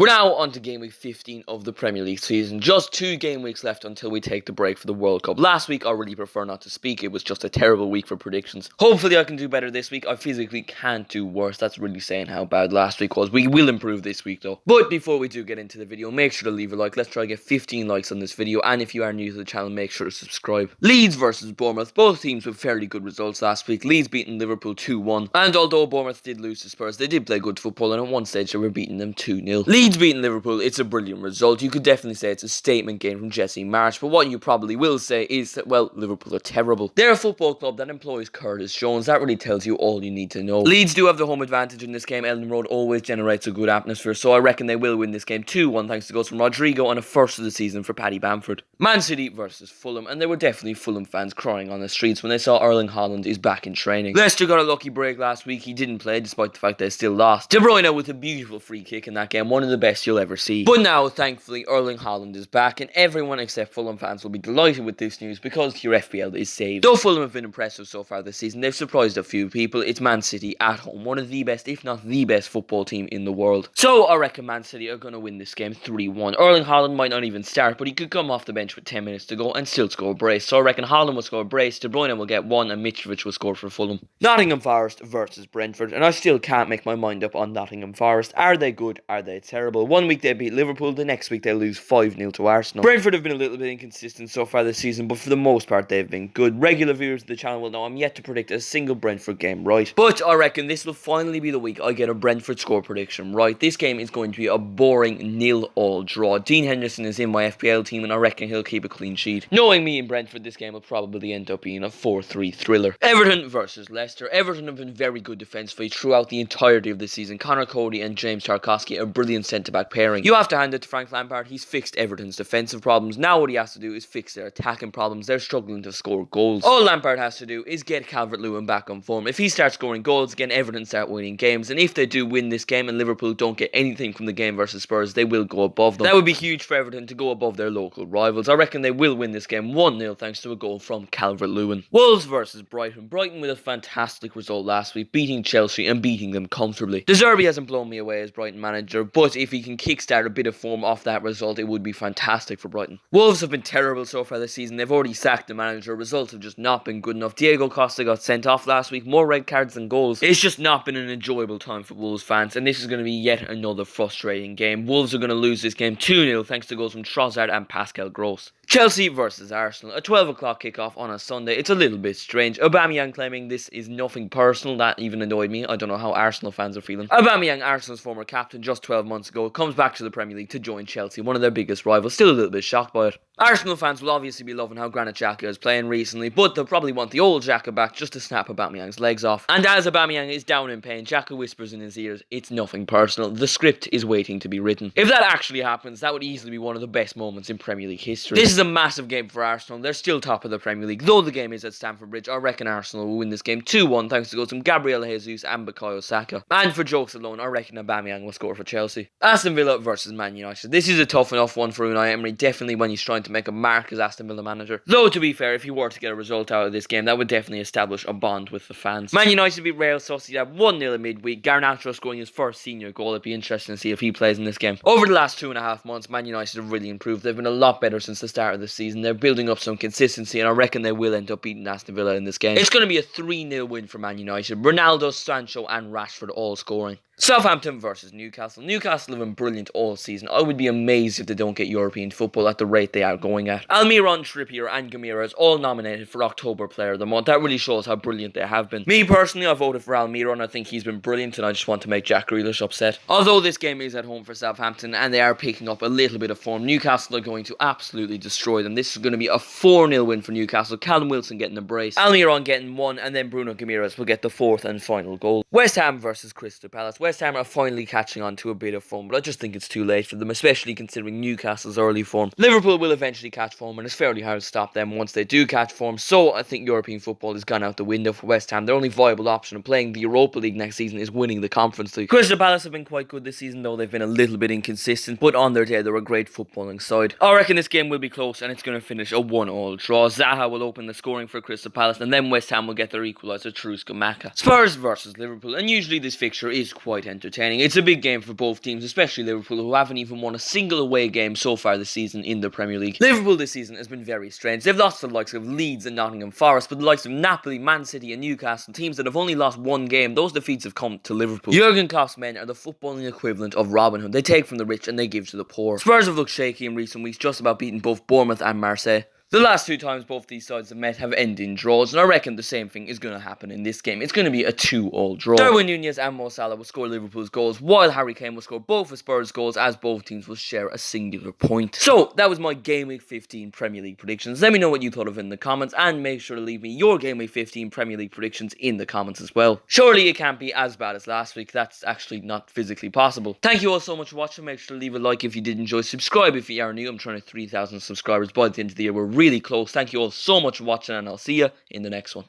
We're now on to game week 15 of the Premier League season. Just 2 game weeks left until we take the break for the World Cup. Last week I really prefer not to speak, it was just a terrible week for predictions. Hopefully I can do better this week. I physically can't do worse, that's really saying how bad last week was. We will improve this week though. But before we do get into the video, make sure to leave a like. Let's try to get 15 likes on this video, and if you are new to the channel, make sure to subscribe. Leeds versus Bournemouth, both teams with fairly good results last week. Leeds beating Liverpool 2-1, and although Bournemouth did lose to Spurs, they did play good football, and at one stage they were beating them 2-0. Leeds beating Liverpool, it's a brilliant result. You could definitely say it's a statement game from Jesse Marsch, but what you probably will say is that, well, Liverpool are terrible. They're a football club that employs Curtis Jones. That really tells you all you need to know. Leeds do have the home advantage in this game. Ellen Road always generates a good atmosphere, so I reckon they will win this game 2-1 thanks to goals from Rodrigo and a first of the season for Paddy Bamford. Man City versus Fulham, and there were definitely Fulham fans crying on the streets when they saw Erling Haaland is back in training. Leicester got a lucky break last week. He didn't play despite the fact they still lost. De Bruyne with a beautiful free kick in that game, one of the best you'll ever see. But now, thankfully, Erling Haaland is back, and everyone except Fulham fans will be delighted with this news because your FPL is saved. Though Fulham have been impressive so far this season, they've surprised a few people. It's Man City at home, one of the best, if not the best, football team in the world. So I reckon Man City are going to win this game 3-1. Erling Haaland might not even start, but he could come off the bench with 10 minutes to go and still score a brace. So I reckon Haaland will score a brace, De Bruyne will get 1, and Mitrovic will score for Fulham. Nottingham Forest versus Brentford, and I still can't make my mind up on Nottingham Forest. Are they good? Are they terrible? One week they beat Liverpool, the next week they lose 5-0 to Arsenal. Brentford have been a little bit inconsistent so far this season, but for the most part they've been good. Regular viewers of the channel will know I'm yet to predict a single Brentford game right. But I reckon this will finally be the week I get a Brentford score prediction right. This game is going to be a boring 0-0 draw. Dean Henderson is in my FPL team, and I reckon he'll keep a clean sheet. Knowing me in Brentford, this game will probably end up being a 4-3 thriller. Everton versus Leicester. Everton have been very good defensively throughout the entirety of the season. Connor Cody and James Tarkowski are a brilliant centre-back pairing. You have to hand it to Frank Lampard. He's fixed Everton's defensive problems. Now what he has to do is fix their attacking problems. They're struggling to score goals. All Lampard has to do is get Calvert-Lewin back on form. If he starts scoring goals again, Everton start winning games, and if they do win this game and Liverpool don't get anything from the game versus Spurs, they will go above them. That would be huge for Everton to go above their local rivals. I reckon they will win this game 1-0 thanks to a goal from Calvert-Lewin. Wolves versus Brighton. Brighton with a fantastic result last week, beating Chelsea and beating them comfortably. De Zerbi hasn't blown me away as Brighton manager, but if he can kickstart a bit of form off that result, it would be fantastic for Brighton. Wolves have been terrible so far this season. They've already sacked the manager. Results have just not been good enough. Diego Costa got sent off last week, more red cards than goals. It's just not been an enjoyable time for Wolves fans, and this is going to be yet another frustrating game. Wolves are going to lose this game 2-0 thanks to goals from Trossard and Pascal Gross. Chelsea versus Arsenal, a 12 o'clock kickoff on a Sunday. It's a little bit strange. Aubameyang claiming this is nothing personal. That even annoyed me. I don't know how Arsenal fans are feeling. Aubameyang, Arsenal's former captain just 12 months ago, comes back to the Premier League to join Chelsea, one of their biggest rivals. Still a little bit shocked by it. Arsenal fans will obviously be loving how Granit Xhaka is playing recently, but they'll probably want the old Xhaka back just to snap Aubameyang's legs off. And as Aubameyang is down in pain, Xhaka whispers in his ears, "It's nothing personal. The script is waiting to be written." If that actually happens, that would easily be one of the best moments in Premier League history. This is a massive game for Arsenal. They're still top of the Premier League, though the game is at Stamford Bridge. I reckon Arsenal will win this game 2-1 thanks to goals from Gabriel Jesus and Bukayo Saka. And for jokes alone, I reckon Aubameyang will score for Chelsea. Aston Villa versus Man United. This is a tough enough one for Unai Emery, definitely when he's trying to make a mark as Aston Villa manager. Though to be fair, if he were to get a result out of this game, that would definitely establish a bond with the fans. Man United beat Real Sociedad 1-0 in midweek. Garnacho scoring his first senior goal. It'd be interesting to see if he plays in this game. Over the last 2.5 months, Man United have really improved. They've been a lot better since the start of the season. They're building up some consistency, and I reckon they will end up beating Aston Villa in this game. It's going to be a 3-0 win for Man United. Ronaldo, Sancho and Rashford all scoring. Southampton versus Newcastle. Newcastle have been brilliant all season. I would be amazed if they don't get European football at the rate they are going at. Almiron, Trippier and Gamiras all nominated for October Player of the Month. That really shows how brilliant they have been. Me personally, I voted for Almiron. I think he's been brilliant, and I just want to make Jack Grealish upset. Although this game is at home for Southampton and they are picking up a little bit of form, Newcastle are going to absolutely destroy them. This is going to be a 4-0 win for Newcastle. Callum Wilson getting a brace, Almiron getting 1, and then Bruno Gamiras will get the 4th and final goal. West Ham versus Crystal Palace. West Ham are finally catching on to a bit of form, but I just think it's too late for them, especially considering Newcastle's early form. Liverpool will eventually catch form, and it's fairly hard to stop them once they do catch form, so I think European football has gone out the window for West Ham. Their only viable option of playing the Europa League next season is winning the Conference League. Crystal Palace have been quite good this season, though they've been a little bit inconsistent, but on their day they're a great footballing side. I reckon this game will be close close and it's going to finish a 1-1 draw. Zaha will open the scoring for Crystal Palace and then West Ham will get their equaliser through Scamacca. Spurs versus Liverpool, and usually this fixture is quite entertaining. It's a big game for both teams, especially Liverpool, who haven't even won a single away game so far this season in the Premier League. Liverpool this season has been very strange. They've lost to the likes of Leeds and Nottingham Forest, but the likes of Napoli, Man City and Newcastle, teams that have only lost one game, those defeats have come to Liverpool. Jurgen Klopp's men are the footballing equivalent of Robin Hood. They take from the rich and they give to the poor. Spurs have looked shaky in recent weeks, just about beating both Bournemouth and Marseille. The last two times both these sides have met have ended in draws, and I reckon the same thing is going to happen in this game. It's going to be a 2-2 draw. Darwin Núñez and Mo Salah will score Liverpool's goals, while Harry Kane will score both of Spurs' goals, as both teams will share a singular point. So, that was my Game Week 15 Premier League predictions. Let me know what you thought of it in the comments, and make sure to leave me your Game Week 15 Premier League predictions in the comments as well. Surely it can't be as bad as last week. That's actually not physically possible. Thank you all so much for watching. Make sure to leave a like if you did enjoy. Subscribe if you are new. I'm trying to 3,000 subscribers by the end of the year. We're really close. Thank you all so much for watching, and I'll see you in the next one.